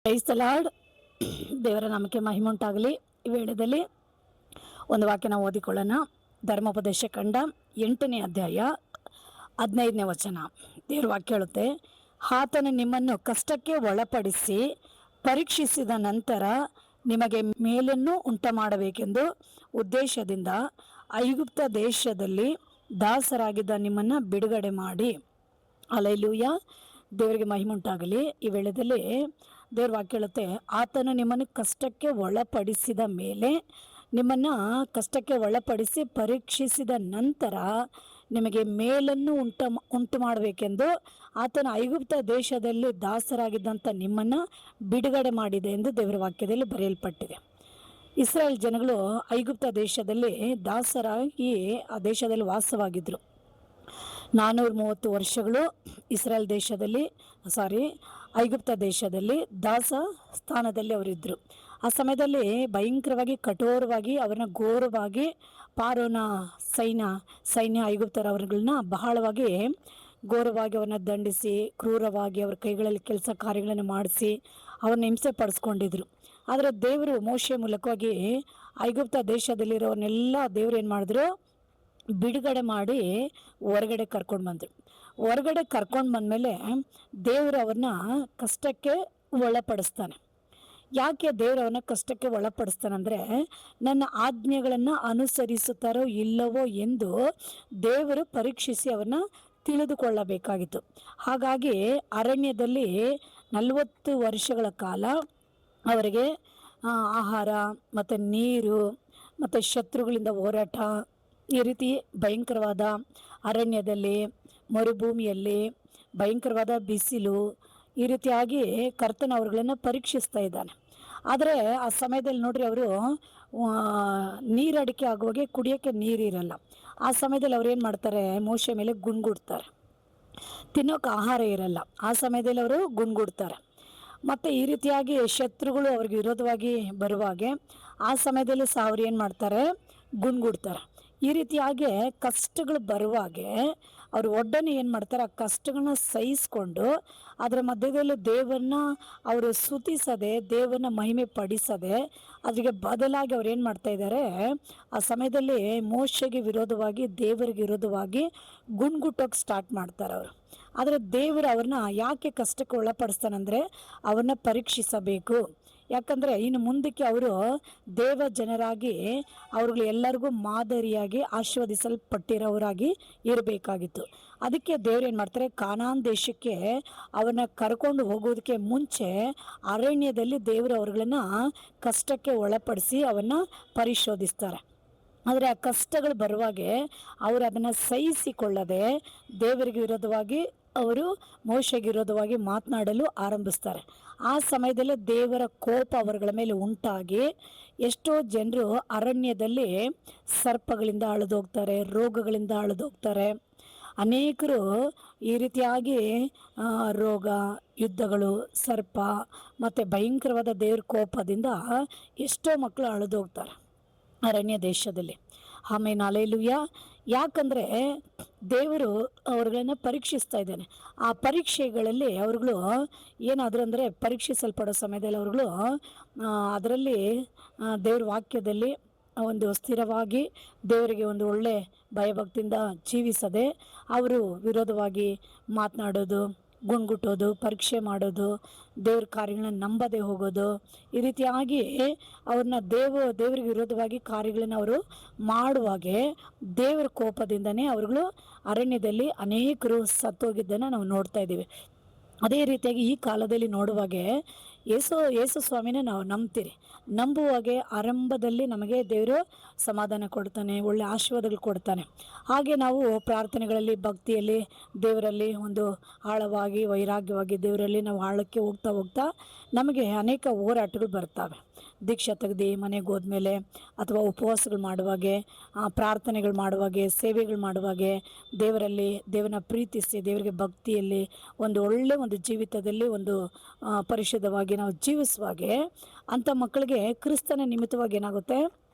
Praise the lord. ದೇವರ ನಾಮಕ್ಕೆ ಮಹಿಮೆ ಉಂಟಾಗಲಿ. ಈ ವೇಳೆಯಲ್ಲಿ ಒಂದು ವಾಕ್ಯನ ಓದಿಕೊಳ್ಳೋಣ. ಧರ್ಮೋಪದೇಶ ಕಂಡ 8ನೇ ಅಧ್ಯಾಯ 15ನೇ ವಚನ. ದೇವರ ವಾಕ್ಯ ಹೇಳುತ್ತೆ, ಆತನು ನಿಮ್ಮನ್ನು ಕಷ್ಟಕ್ಕೆ ಒಳಪಡಿಸಿ ಪರೀಕ್ಷಿಸಿದ ನಂತರ ನಿಮಗೆ ಮೇಲನ್ನು ಉಂಟು ಮಾಡಬೇಕೆಂದು ಉದ್ದೇಶದಿಂದ ಐಗುಪ್ತ ದೇಶದಲ್ಲಿ ದಾಸರಾಗಿದ್ದ ನಿಮ್ಮನ್ನು ಬಿಡುಗಡೆ ಮಾಡಿ. ಹಲ್ಲೆಲೂಯ. ದೇವರಿಗೆ ಮಹಿಮೆ ಉಂಟಾಗಲಿ. ಈ ವೇಳೆಯಲ್ಲಿ ದೇವ್ರ ವಾಕ್ಯ ಹೇಳುತ್ತೆ, ಆತನು ನಿಮ್ಮನ್ನು ಕಷ್ಟಕ್ಕೆ ಒಳಪಡಿಸಿದ ಮೇಲೆ, ನಿಮ್ಮನ್ನು ಕಷ್ಟಕ್ಕೆ ಒಳಪಡಿಸಿ ಪರೀಕ್ಷಿಸಿದ ನಂತರ ನಿಮಗೆ ಮೇಲನ್ನು ಉಂಟು ಮಾಡಬೇಕೆಂದು ಆತನ ಐಗುಪ್ತ ದೇಶದಲ್ಲಿ ದಾಸರಾಗಿದ್ದಂಥ ನಿಮ್ಮನ್ನು ಬಿಡುಗಡೆ ಮಾಡಿದೆ ಎಂದು ದೇವರ ವಾಕ್ಯದಲ್ಲಿ ಬರೆಯಲ್ಪಟ್ಟಿದೆ. ಇಸ್ರಾಯೇಲ್ ಜನಗಳು ಐಗುಪ್ತ ದೇಶದಲ್ಲಿ ದಾಸರಾಗಿ ಆ ದೇಶದಲ್ಲಿ ವಾಸವಾಗಿದ್ದರು. 430 ವರ್ಷಗಳು ಇಸ್ರಾಯೇಲ್ ದೇಶದಲ್ಲಿ ಐಗುಪ್ತ ದೇಶದಲ್ಲಿ ದಾಸ ಸ್ಥಾನದಲ್ಲಿ ಅವರಿದ್ದರು. ಆ ಸಮಯದಲ್ಲಿ ಭಯಂಕರವಾಗಿ ಕಠೋರವಾಗಿ ಅವರನ್ನ ಘೋರವಾಗಿ ಪಾರೋನ ಸೈನ್ಯ ಐಗುಪ್ತರವರುಗಳನ್ನ ಬಹಳವಾಗಿ ಘೋರವಾಗಿ ಅವ್ರನ್ನ ದಂಡಿಸಿ ಕ್ರೂರವಾಗಿ ಅವ್ರ ಕೈಗಳಲ್ಲಿ ಕೆಲಸ ಕಾರ್ಯಗಳನ್ನು ಮಾಡಿಸಿ ಅವ್ರನ್ನ ಹಿಂಸೆ ಪಡಿಸ್ಕೊಂಡಿದ್ರು. ಆದರೆ ದೇವರು ಮೋಶೆ ಮೂಲಕವಾಗಿ ಐಗುಪ್ತ ದೇಶದಲ್ಲಿರೋರ್ನೆಲ್ಲ ದೇವರು ಏನು ಮಾಡಿದ್ರು, ಬಿಡುಗಡೆ ಮಾಡಿ ಹೊರಗಡೆ ಕರ್ಕೊಂಡು ಬಂದರು. ಹೊರಗಡೆ ಕರ್ಕೊಂಡು ಬಂದಮೇಲೆ ದೇವರು ಅವ್ರನ್ನ ಕಷ್ಟಕ್ಕೆ ಒಳಪಡಿಸ್ತಾನೆ. ಯಾಕೆ ದೇವರು ಅವನ್ನ ಕಷ್ಟಕ್ಕೆ ಒಳಪಡಿಸ್ತಾನಂದರೆ, ನನ್ನ ಆಜ್ಞೆಗಳನ್ನು ಅನುಸರಿಸುತ್ತಾರೋ ಇಲ್ಲವೋ ಎಂದು ದೇವರು ಪರೀಕ್ಷಿಸಿ ಅವನ್ನ ತಿಳಿದುಕೊಳ್ಳಬೇಕಾಗಿತ್ತು. ಹಾಗಾಗಿ ಅರಣ್ಯದಲ್ಲಿ 40 ವರ್ಷಗಳ ಕಾಲ ಅವರಿಗೆ ಆಹಾರ ಮತ್ತು ನೀರು ಮತ್ತು ಶತ್ರುಗಳಿಂದ ಹೋರಾಟ, ಈ ರೀತಿ ಭಯಂಕರವಾದ ಅರಣ್ಯದಲ್ಲಿ, ಮರುಭೂಮಿಯಲ್ಲಿ ಭಯಂಕರವಾದ ಬಿಸಿಲು, ಈ ರೀತಿಯಾಗಿ ಕರ್ತನ ಅವ್ರುಗಳನ್ನು ಪರೀಕ್ಷಿಸ್ತಾ ಇದ್ದಾನೆ. ಆದರೆ ಆ ಸಮಯದಲ್ಲಿ ನೋಡ್ರಿ, ಅವರು ನೀರಡಿಕೆ ಆಗುವಾಗೆ ಕುಡಿಯೋಕ್ಕೆ ನೀರಿರಲ್ಲ. ಆ ಸಮಯದಲ್ಲಿ ಅವ್ರು ಏನು ಮಾಡ್ತಾರೆ, ಮೋಶೆ ಮೇಲೆ ಗುಣಗುಡ್ತಾರೆ. ತಿನ್ನೋಕೆ ಆಹಾರ ಇರಲ್ಲ. ಆ ಸಮಯದಲ್ಲಿ ಅವರು ಗುಣಗುಡ್ತಾರೆ. ಮತ್ತು ಈ ರೀತಿಯಾಗಿ ಶತ್ರುಗಳು ಅವ್ರಿಗೆ ವಿರೋಧವಾಗಿ ಬರುವಾಗೆ ಆ ಸಮಯದಲ್ಲಿ ಸಹ ಅವ್ರು ಏನು ಮಾಡ್ತಾರೆ, ಗುಣಗುಡ್ತಾರೆ. ಈ ರೀತಿಯಾಗಿ ಕಷ್ಟಗಳು ಬರುವಾಗೆ ಅವರು ಒಡ್ಡನೆ ಏನು ಮಾಡ್ತಾರೆ, ಆ ಕಷ್ಟಗಳನ್ನ ಸಹಿಸ್ಕೊಂಡು ಅದರ ಮಧ್ಯದಲ್ಲಿ ದೇವರನ್ನ ಅವರು ಸ್ತುತಿಸದೆ, ದೇವರನ್ನ ಮಹಿಮೆ ಪಡಿಸದೆ, ಅದಕ್ಕೆ ಬದಲಾಗಿ ಅವ್ರು ಏನು ಮಾಡ್ತಾ ಇದ್ದಾರೆ, ಆ ಸಮಯದಲ್ಲಿ ಮೋಶೆಗೆ ವಿರೋಧವಾಗಿ, ದೇವರಿಗೆ ವಿರೋಧವಾಗಿ ಗುಣಗುಟ್ಟೋಕೆ ಸ್ಟಾರ್ಟ್ ಮಾಡ್ತಾರೆ ಅವರು. ಆದರೆ ದೇವರು ಅವ್ರನ್ನ ಯಾಕೆ ಕಷ್ಟಕ್ಕೆ ಒಳಪಡಿಸ್ತಾನಂದರೆ, ಅವ್ರನ್ನ ಪರೀಕ್ಷಿಸಬೇಕು. ಯಾಕಂದರೆ ಇನ್ನು ಮುಂದಕ್ಕೆ ಅವರು ದೇವ ಜನರಾಗಿ ಅವ್ರುಗಳು ಎಲ್ಲರಿಗೂ ಮಾದರಿಯಾಗಿ ಆಶೀರ್ವದಿಸಲ್ಪಟ್ಟಿರೋರಾಗಿ ಇರಬೇಕಾಗಿತ್ತು. ಅದಕ್ಕೆ ದೇವ್ರು ಏನು ಮಾಡ್ತಾರೆ, ಕಾನಾನ್ ದೇಶಕ್ಕೆ ಅವನ್ನ ಕರ್ಕೊಂಡು ಹೋಗೋದಕ್ಕೆ ಮುಂಚೆ ಅರಣ್ಯದಲ್ಲಿ ದೇವರು ಅವ್ರುಗಳನ್ನ ಕಷ್ಟಕ್ಕೆ ಒಳಪಡಿಸಿ ಅವನ್ನ ಪರಿಶೋಧಿಸ್ತಾರೆ. ಆದರೆ ಆ ಕಷ್ಟಗಳು ಬರುವಾಗೆ ಅವರು ಅದನ್ನು ಸಹಿಸಿಕೊಳ್ಳದೆ ದೇವರಿಗೆ ವಿರೋಧವಾಗಿ, ಅವರು ಮೋಶೆಗೆ ವಿರೋಧವಾಗಿ ಮಾತನಾಡಲು ಆರಂಭಿಸ್ತಾರೆ. ಆ ಸಮಯದಲ್ಲಿ ದೇವರ ಕೋಪ ಅವರುಗಳ ಮೇಲೆ ಉಂಟಾಗಿ ಎಷ್ಟೋ ಜನರು ಅರಣ್ಯದಲ್ಲಿ ಸರ್ಪಗಳಿಂದ ಅಳಿದೋಗ್ತಾರೆ, ರೋಗಗಳಿಂದ ಅಳಿದೋಗ್ತಾರೆ. ಅನೇಕರು ಈ ರೀತಿಯಾಗಿ ರೋಗ, ಯುದ್ಧಗಳು, ಸರ್ಪ ಮತ್ತು ಭಯಂಕರವಾದ ದೇವ್ರ ಕೋಪದಿಂದ ಎಷ್ಟೋ ಮಕ್ಕಳು ಅಳಿದೋಗ್ತಾರೆ ಅರಣ್ಯ ದೇಶದಲ್ಲಿ. ಆಮೇಲೆ ಹಲ್ಲೆಲೂಯಾ. ಯಾಕಂದರೆ ದೇವರು ಅವ್ರುಗಳನ್ನ ಪರೀಕ್ಷಿಸ್ತಾ ಇದ್ದಾನೆ. ಆ ಪರೀಕ್ಷೆಗಳಲ್ಲಿ ಅವ್ರುಗಳು ಏನಾದರೂ ಅಂದರೆ, ಪರೀಕ್ಷಿಸಲ್ಪಡೋ ಸಮಯದಲ್ಲಿ ಅವ್ರುಗಳು ಅದರಲ್ಲಿ ದೇವ್ರ ವಾಕ್ಯದಲ್ಲಿ ಒಂದು ಸ್ಥಿರವಾಗಿ ದೇವರಿಗೆ ಒಂದು ಒಳ್ಳೆ ಭಯಭಕ್ತಿಯಿಂದ ಜೀವಿಸದೆ ಅವರು ವಿರೋಧವಾಗಿ ಮಾತನಾಡೋದು, ಗುಣಗುಟ್ಟೋದು, ಪರೀಕ್ಷೆ ಮಾಡೋದು, ದೇವ್ರ ಕಾರ್ಯಗಳನ್ನ ನಂಬದೆ ಹೋಗೋದು, ಈ ರೀತಿಯಾಗಿ ಅವ್ರನ್ನ ದೇವರಿಗೆ ವಿರೋಧವಾಗಿ ಕಾರ್ಯಗಳನ್ನು ಅವರು ಮಾಡುವಾಗೆ ದೇವರ ಕೋಪದಿಂದನೇ ಅವರುಗಳು ಅರಣ್ಯದಲ್ಲಿ ಅನೇಕರು ಸತ್ತೋಗಿದ್ದನ್ನು ನಾವು ನೋಡ್ತಾ ಇದ್ದೀವಿ. ಅದೇ ರೀತಿಯಾಗಿ ಈ ಕಾಲದಲ್ಲಿ ನೋಡುವಾಗೆ ಯೇಸು ಸ್ವಾಮಿನ ನಾವು ನಂಬುವಾಗೆ ಆರಂಭದಲ್ಲಿ ನಮಗೆ ದೇವರು ಸಮಾಧಾನ ಕೊಡ್ತಾನೆ, ಒಳ್ಳೆ ಆಶೀರ್ವಾದಗಳು ಕೊಡ್ತಾನೆ. ಹಾಗೆ ನಾವು ಪ್ರಾರ್ಥನೆಗಳಲ್ಲಿ, ಭಕ್ತಿಯಲ್ಲಿ, ದೇವರಲ್ಲಿ ಒಂದು ಆಳವಾಗಿ ವೈರಾಗ್ಯವಾಗಿ ದೇವರಲ್ಲಿ ನಾವು ಆಳಕ್ಕೆ ಹೋಗ್ತಾ ನಮಗೆ ಅನೇಕ ಹೋರಾಟಗಳು ಬರ್ತವೆ. ದೀಕ್ಷಾ ತೆಗೆದು ಮನೆಗೆ ಹೋದ್ಮೇಲೆ, ಅಥವಾ ಉಪವಾಸಗಳು ಮಾಡುವಾಗೆ, ಪ್ರಾರ್ಥನೆಗಳು ಮಾಡುವಾಗೆ, ಸೇವೆಗಳು ಮಾಡುವಾಗೆ, ದೇವರನ್ನ ಪ್ರೀತಿಸಿ ದೇವರಿಗೆ ಭಕ್ತಿಯಲ್ಲಿ ಒಂದು ಒಳ್ಳೆ ಒಂದು ಜೀವಿತದಲ್ಲಿ ಒಂದು ಪರಿಶುದ್ಧವಾಗಿ ನಾವು ಜೀವಿಸುವಾಗೆ ಅಂಥ ಮಕ್ಕಳಿಗೆ ಕ್ರಿಸ್ತನ ನಿಮಿತ್ತವಾಗಿ ಏನಾಗುತ್ತೆ,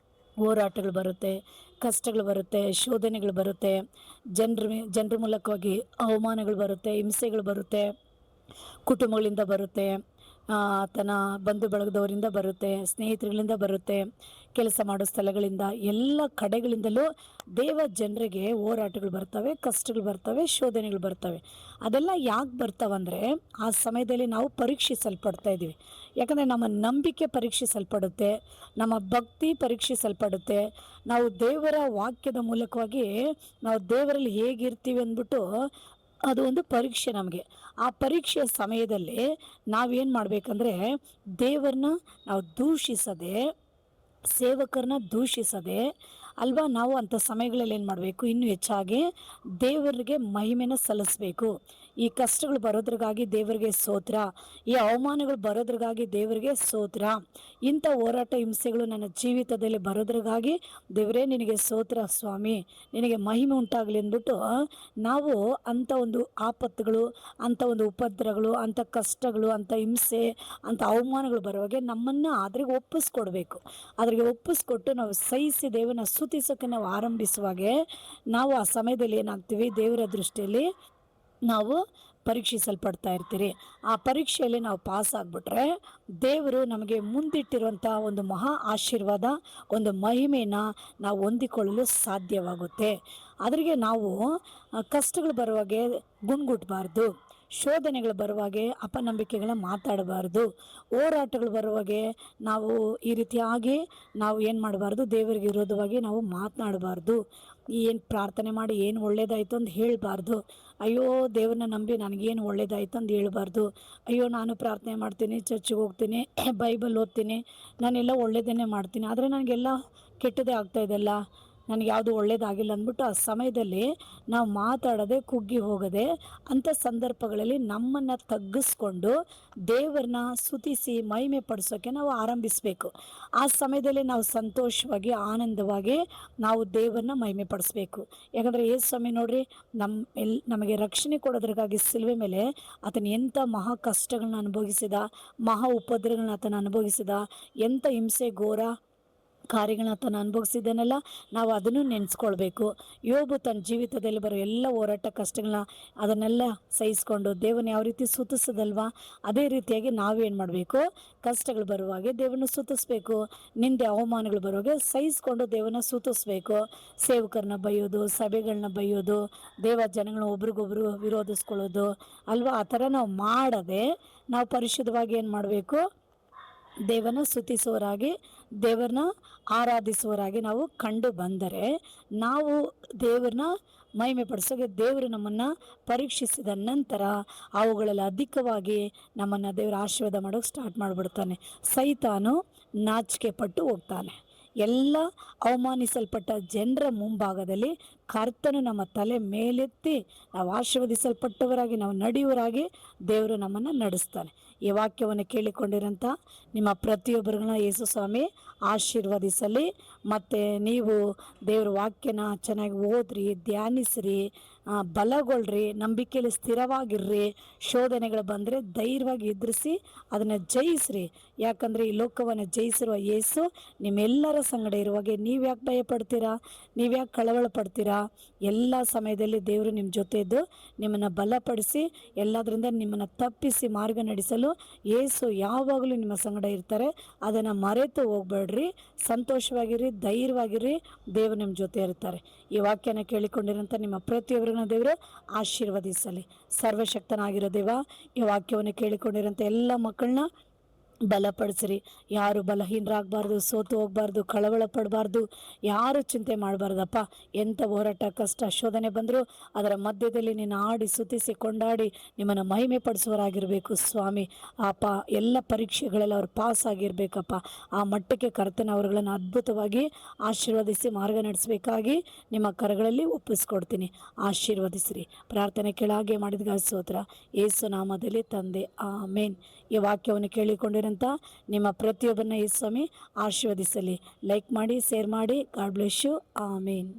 ಹೋರಾಟಗಳು ಬರುತ್ತೆ, ಕಷ್ಟಗಳು ಬರುತ್ತೆ, ಶೋಧನೆಗಳು ಬರುತ್ತೆ, ಜನರ ಮೂಲಕವಾಗಿ ಅವಮಾನಗಳು ಬರುತ್ತೆ, ಹಿಂಸೆಗಳು ಬರುತ್ತೆ, ಕುಟುಂಬಗಳಿಂದ ಬರುತ್ತೆ, ಆತನ ಬಂಧು ಬಳಗದವರಿಂದ ಬರುತ್ತೆ, ಸ್ನೇಹಿತರುಗಳಿಂದ ಬರುತ್ತೆ, ಕೆಲಸ ಮಾಡೋ ಸ್ಥಳಗಳಿಂದ, ಎಲ್ಲ ಕಡೆಗಳಿಂದಲೂ ದೇವ ಜನರಿಗೆ ಹೋರಾಟಗಳು ಬರ್ತವೆ, ಕಷ್ಟಗಳು ಬರ್ತವೆ, ಶೋಧನೆಗಳು ಬರ್ತವೆ. ಅದೆಲ್ಲ ಯಾಕೆ ಬರ್ತಾವಂದರೆ ಆ ಸಮಯದಲ್ಲಿ ನಾವು ಪರೀಕ್ಷಿಸಲ್ಪಡ್ತಾ ಇದ್ದೀವಿ. ಯಾಕಂದರೆ ನಮ್ಮ ನಂಬಿಕೆ ಪರೀಕ್ಷಿಸಲ್ಪಡುತ್ತೆ, ನಮ್ಮ ಭಕ್ತಿ ಪರೀಕ್ಷಿಸಲ್ಪಡುತ್ತೆ. ನಾವು ದೇವರ ವಾಕ್ಯದ ಮೂಲಕವಾಗಿ ನಾವು ದೇವರಲ್ಲಿ ಹೇಗಿರ್ತೀವಿ ಅಂದ್ಬಿಟ್ಟು ಅದು ಒಂದು ಪರೀಕ್ಷೆ ನಮಗೆ. ಆ ಪರೀಕ್ಷೆಯ ಸಮಯದಲ್ಲಿ ನಾವೇನು ಮಾಡಬೇಕಂದ್ರೆ ದೇವರನ್ನ ನಾವು ದೂಷಿಸದೆ, ಸೇವಕರನ್ನ ದೂಷಿಸದೆ ಅಲ್ವಾ, ನಾವು ಅಂಥ ಸಮಯಗಳಲ್ಲಿ ಏನು ಮಾಡಬೇಕು, ಇನ್ನೂ ಹೆಚ್ಚಾಗಿ ದೇವರಿಗೆ ಮಹಿಮೆನ ಸಲ್ಲಿಸಬೇಕು. ಈ ಕಷ್ಟಗಳು ಬರೋದ್ರಿಗಾಗಿ ದೇವರಿಗೆ ಸ್ತೋತ್ರ, ಈ ಅವಮಾನಗಳು ಬರೋದ್ರಿಗಾಗಿ ದೇವರಿಗೆ ಸ್ತೋತ್ರ, ಇಂಥ ಹೋರಾಟ ಹಿಂಸೆಗಳು ನನ್ನ ಜೀವಿತದಲ್ಲಿ ಬರೋದ್ರಿಗಾಗಿ ದೇವರೇ ನಿನಗೆ ಸ್ತೋತ್ರ ಸ್ವಾಮಿ, ನಿನಗೆ ಮಹಿಮೆ ಉಂಟಾಗಲಿ ಅಂದ್ಬಿಟ್ಟು ನಾವು ಅಂಥ ಒಂದು ಆಪತ್ತುಗಳು, ಅಂಥ ಒಂದು ಉಪದ್ರವಗಳು, ಅಂಥ ಕಷ್ಟಗಳು, ಅಂಥ ಹಿಂಸೆ, ಅಂಥ ಅವಮಾನಗಳು ಬರುವಾಗೆ ನಮ್ಮನ್ನು ಅದ್ರಿಗೆ ಒಪ್ಪಿಸ್ಕೊಡ್ಬೇಕು. ಅದ್ರಿಗೆ ಒಪ್ಪಿಸ್ಕೊಟ್ಟು ನಾವು ಸಹಿಸಿ ದೇವರನ್ನ ಸ್ತುತಿಸೋಕ್ಕೆ ನಾವು ಆರಂಭಿಸುವಾಗೆ ನಾವು ಆ ಸಮಯದಲ್ಲಿ ಏನಾಗ್ತೀವಿ, ದೇವರ ದೃಷ್ಟಿಯಲ್ಲಿ ನಾವು ಪರೀಕ್ಷಿಸಲ್ಪಡ್ತಾ ಇರ್ತೀರಿ. ಆ ಪರೀಕ್ಷೆಯಲ್ಲಿ ನಾವು ಪಾಸ್ ಆಗಿಬಿಟ್ರೆ ದೇವರು ನಮಗೆ ಮುಂದಿಟ್ಟಿರುವಂಥ ಒಂದು ಮಹಾ ಆಶೀರ್ವಾದ, ಒಂದು ಮಹಿಮೆನ ನಾವು ಹೊಂದಿಕೊಳ್ಳಲು ಸಾಧ್ಯವಾಗುತ್ತೆ. ಅದ್ರಿಗೆ ನಾವು ಕಷ್ಟಗಳು ಬರುವಾಗೆ ಗುಣಗುಟ್ಟಬಾರ್ದು, ಶೋಧನೆಗಳು ಬರುವಾಗೆ ಅಪನಂಬಿಕೆಗಳನ್ನ ಮಾತಾಡಬಾರ್ದು, ಹೋರಾಟಗಳು ಬರುವಾಗೆ ನಾವು ಈ ರೀತಿಯಾಗಿ ನಾವು ಏನು ಮಾಡಬಾರ್ದು, ದೇವರಿಗೆ ವಿರೋಧವಾಗಿ ನಾವು ಮಾತನಾಡಬಾರ್ದು. ಏನು ಪ್ರಾರ್ಥನೆ ಮಾಡಿ ಏನು ಒಳ್ಳೇದಾಯಿತು ಅಂತ ಹೇಳಬಾರ್ದು. ಅಯ್ಯೋ ದೇವ್ರನ್ನ ನಂಬಿ ನನಗೇನು ಒಳ್ಳೇದಾಯ್ತು ಅಂತ ಹೇಳ್ಬಾರ್ದು. ಅಯ್ಯೋ ನಾನು ಪ್ರಾರ್ಥನೆ ಮಾಡ್ತೀನಿ, ಚರ್ಚಿಗೆ ಹೋಗ್ತೀನಿ, ಬೈಬಲ್ ಓದ್ತೀನಿ, ನಾನೆಲ್ಲ ಒಳ್ಳೇದನ್ನೇ ಮಾಡ್ತೀನಿ, ಆದರೆ ನನಗೆಲ್ಲ ಕೆಟ್ಟದೇ ಆಗ್ತಾಯಿದೆಲ್ಲ, ನನಗೆ ಯಾವುದು ಒಳ್ಳೇದಾಗಿಲ್ಲ ಅಂದ್ಬಿಟ್ಟು ಆ ಸಮಯದಲ್ಲಿ ನಾವು ಮಾತಾಡದೆ, ಕುಗ್ಗಿ ಹೋಗದೆ ಅಂಥ ಸಂದರ್ಭಗಳಲ್ಲಿ ನಮ್ಮನ್ನು ತಗ್ಗಿಸ್ಕೊಂಡು ದೇವರನ್ನ ಸ್ತುತಿಸಿ ಮಹಿಮೆ ಪಡಿಸೋಕ್ಕೆ ನಾವು ಆರಂಭಿಸಬೇಕು. ಆ ಸಮಯದಲ್ಲಿ ನಾವು ಸಂತೋಷವಾಗಿ, ಆನಂದವಾಗಿ ನಾವು ದೇವರನ್ನ ಮಹಿಮೆ ಪಡಿಸ್ಬೇಕು. ಯಾಕಂದರೆ ಯೇಸು ಸ್ವಾಮಿ ನೋಡ್ರಿ, ನಮಗೆ ರಕ್ಷಣೆ ಕೊಡೋದ್ರಿಗಾಗಿ ಸಿಲುವೆ ಮೇಲೆ ಆತನ ಎಂಥ ಮಹಾ ಕಷ್ಟಗಳನ್ನ ಅನುಭವಿಸಿದ, ಮಹಾ ಉಪದ್ರವಗಳನ್ನ ಆತನ ಅನುಭವಿಸಿದ, ಎಂಥ ಹಿಂಸೆ ಘೋರ ಕಾರ್ಯಗಳನ್ನ ಆತನ ಅನುಭವಿಸಿದ್ದಾನಲ್ಲ, ನಾವು ಅದನ್ನು ನೆನೆಸ್ಕೊಳ್ಬೇಕು. ಯೋಬು ತನ್ನ ಜೀವಿತದಲ್ಲಿ ಬರೋ ಎಲ್ಲ ಹೋರಾಟ ಕಷ್ಟಗಳನ್ನ ಅದನ್ನೆಲ್ಲ ಸಹಿಸ್ಕೊಂಡು ದೇವನ ಯಾವ ರೀತಿ ಸ್ತುತಿಸೋದಲ್ವಾ, ಅದೇ ರೀತಿಯಾಗಿ ನಾವೇನು ಮಾಡಬೇಕು, ಕಷ್ಟಗಳು ಬರುವಾಗೆ ದೇವರನ್ನ ಸ್ತುತಿಸ್ಬೇಕು, ನಿಂದೆ ಅವಮಾನಗಳು ಬರುವಾಗೆ ಸಹಿಸ್ಕೊಂಡು ದೇವನ ಸ್ತುತಿಸ್ಬೇಕು. ಸೇವಕರನ್ನ ಬೈಯೋದು, ಸಭೆಗಳನ್ನ ಬೈಯೋದು, ದೇವ ಜನಗಳನ್ನ ಒಬ್ರಿಗೊಬ್ರು ವಿರೋಧಿಸ್ಕೊಳ್ಳೋದು ಅಲ್ವಾ, ಆ ಥರ ನಾವು ಮಾಡದೆ ನಾವು ಪರಿಶುದ್ಧವಾಗಿ ಏನು ಮಾಡಬೇಕು, ದೇವನ ಸ್ತುತಿಸುವವರಾಗಿ, ದೇವರನ್ನ ಆರಾಧಿಸುವವರಾಗಿ ನಾವು ಕಂಡು ಬಂದರೆ ನಾವು ದೇವರನ್ನ ಮಹಿಮೆ ಪಡಿಸೋಕೆ ದೇವರು ನಮ್ಮನ್ನು ಪರೀಕ್ಷಿಸಿದ ನಂತರ ಅವುಗಳಲ್ಲಿ ಅಧಿಕವಾಗಿ ನಮ್ಮನ್ನು ದೇವರ ಆಶೀರ್ವಾದ ಮಾಡೋಕ್ಕೆ ಸ್ಟಾರ್ಟ್ ಮಾಡಿಬಿಡ್ತಾನೆ. ಸೈತಾನು ನಾಚಿಕೆ ಪಟ್ಟು ಹೋಗ್ತಾನೆ. ಎಲ್ಲ ಅವಮಾನಿಸಲ್ಪಟ್ಟ ಜನರ ಮುಂಭಾಗದಲ್ಲಿ ಕರ್ತನು ನಮ್ಮ ತಲೆ ಮೇಲೆತ್ತಿ ನಾವು ಆಶೀರ್ವದಿಸಲ್ಪಟ್ಟವರಾಗಿ ನಾವು ನಡೆಯುವರಾಗಿ ದೇವರು ನಮ್ಮನ್ನು ನಡೆಸ್ತಾನೆ. ಈ ವಾಕ್ಯವನ್ನು ಕೇಳಿಕೊಂಡಿರೋಂಥ ನಿಮ್ಮ ಪ್ರತಿಯೊಬ್ಬರನ್ನ ಯೇಸು ಸ್ವಾಮಿ ಆಶೀರ್ವದಿಸಲಿ. ಮತ್ತು ನೀವು ದೇವ್ರ ವಾಕ್ಯನ ಚೆನ್ನಾಗಿ ಓದ್ರಿ, ಧ್ಯಾನಿಸ್ರಿ, ಬಲಗೊಳ್ರಿ, ನಂಬಿಕೆಯಲ್ಲಿ ಸ್ಥಿರವಾಗಿರ್ರಿ. ಶೋಧನೆಗಳು ಬಂದರೆ ಧೈರ್ಯವಾಗಿ ಎದುರಿಸಿ ಅದನ್ನು ಜಯಿಸ್ರಿ. ಯಾಕಂದರೆ ಈ ಲೋಕವನ್ನು ಜಯಿಸಿರುವ ಯೇಸು ನಿಮ್ಮೆಲ್ಲರ ಸಂಗಡ ಇರುವಾಗೆ ನೀವು ಯಾಕೆ ಭಯ ಪಡ್ತೀರಾ, ನೀವು ಯಾಕೆ ಕಳವಳ ಪಡ್ತೀರಾ? ಎಲ್ಲ ಸಮಯದಲ್ಲಿ ದೇವರು ನಿಮ್ಮ ಜೊತೆ ಇದ್ದು ನಿಮ್ಮನ್ನು ಬಲಪಡಿಸಿ ಎಲ್ಲದರಿಂದ ನಿಮ್ಮನ್ನು ತಪ್ಪಿಸಿ ಮಾರ್ಗ ನಡೆಸಲು ಯೇಸು ಯಾವಾಗಲೂ ನಿಮ್ಮ ಸಂಗಡ ಇರ್ತಾರೆ. ಅದನ್ನು ಮರೆತು ಹೋಗ್ಬೇಡ್ರಿ, ಸಂತೋಷವಾಗಿರಿ, ಧೈರ್ಯವಾಗಿರಿ, ದೇವರು ನಿಮ್ಮ ಜೊತೆ ಇರ್ತಾರೆ. ಈ ವಾಕ್ಯನ ಕೇಳಿಕೊಂಡಿರೋಂಥ ನಿಮ್ಮ ಪ್ರತಿಯೊಬ್ಬರನ್ನ ದೇವರು ಆಶೀರ್ವದಿಸಲಿ. ಸರ್ವಶಕ್ತನಾಗಿರೋ ದೇವ, ಈ ವಾಕ್ಯವನ್ನು ಕೇಳಿಕೊಂಡಿರೋಂಥ ಎಲ್ಲ ಮಕ್ಕಳನ್ನ ಬಲಪಡಿಸ್ರಿ. ಯಾರು ಬಲಹೀನರಾಗಬಾರ್ದು, ಸೋತು ಹೋಗಬಾರ್ದು, ಕಳವಳ ಪಡಬಾರ್ದು, ಯಾರು ಚಿಂತೆ ಮಾಡಬಾರ್ದಪ್ಪ. ಎಂಥ ಹೋರಾಟ ಕಷ್ಟ ಶೋಧನೆ ಬಂದರೂ ಅದರ ಮಧ್ಯದಲ್ಲಿ ನೀನು ಆಡಿ ಸ್ತುತಿಸಿ ಕೊಂಡಾಡಿ ನಿಮ್ಮನ್ನು ಮಹಿಮೆ ಪಡಿಸುವರಾಗಿರಬೇಕು ಸ್ವಾಮಿ. ಅಪ್ಪ ಎಲ್ಲ ಪರೀಕ್ಷೆಗಳೆಲ್ಲ ಅವ್ರು ಪಾಸ್ ಆಗಿರಬೇಕಪ್ಪ. ಆ ಮಟ್ಟಕ್ಕೆ ಕರ್ತನ ಅವರುಗಳನ್ನು ಅದ್ಭುತವಾಗಿ ಆಶೀರ್ವದಿಸಿ ಮಾರ್ಗ ನಡೆಸಬೇಕಾಗಿ ನಿಮ್ಮ ಕರಗಳಲ್ಲಿ ಒಪ್ಪಿಸ್ಕೊಡ್ತೀನಿ. ಆಶೀರ್ವದಿಸ್ರಿ. ಪ್ರಾರ್ಥನೆ ಕೆಳಗೆ ಮಾಡಿದ ಸ್ತೋತ್ರ ಯೇಸು ನಾಮದಲ್ಲಿ ತಂದೆ, ಆಮೇನ್. ಈ ವಾಕ್ಯವನ್ನು ಕೇಳಿಕೊಂಡಿರಂಥ ನಿಮ್ಮ ಪ್ರತಿಯೊಬ್ಬರನ್ನ ಯೇಸು ಸ್ವಾಮಿ ಆಶೀರ್ವದಿಸಲಿ. ಲೈಕ್ ಮಾಡಿ, ಶೇರ್ ಮಾಡಿ. God bless you. ಆಮೇನ್.